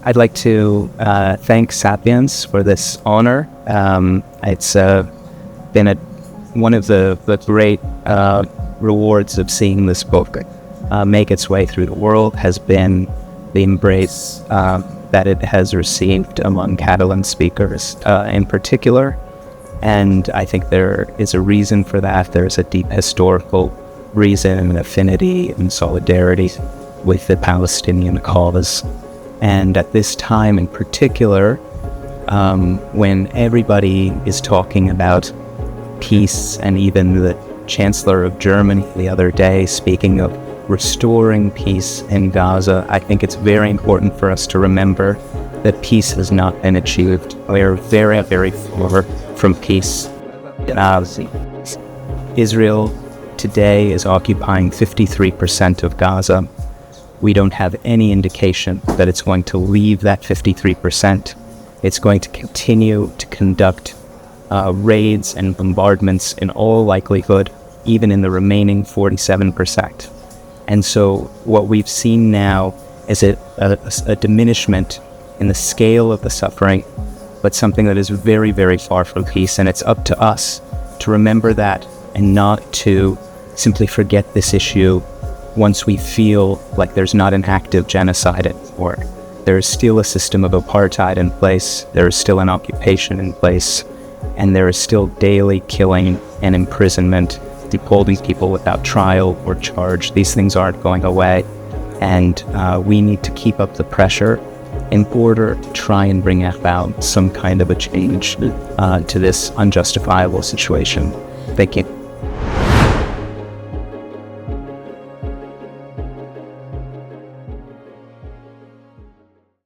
I'd like to thank Sàpiens for this honor. It's been one of the great rewards of seeing this book make its way through the world has been the embrace that it has received among Catalan speakers in particular. And I think there is a reason for that. There's a deep historical reason and affinity and solidarity with the Palestinian cause. And at this time in particular, when everybody is talking about peace, and even the Chancellor of Germany the other day speaking of restoring peace in Gaza, I think it's very important for us to remember that peace has not been achieved. We are very, very far from peace. Israel today is occupying 53% of Gaza. We don't have any indication that it's going to leave that 53%. It's going to continue to conduct raids and bombardments in all likelihood, even in the remaining 47%. And so what we've seen now is a diminishment in the scale of the suffering, but something that is very, very far from peace. And it's up to us to remember that and not to simply forget this issue once we feel like there's not an active genocide anymore. There is still a system of apartheid in place, there is still an occupation in place, and there is still daily killing and imprisonment, holding people without trial or charge. These things aren't going away, and we need to keep up the pressure in order to try and bring about some kind of a change to this unjustifiable situation. Thank you.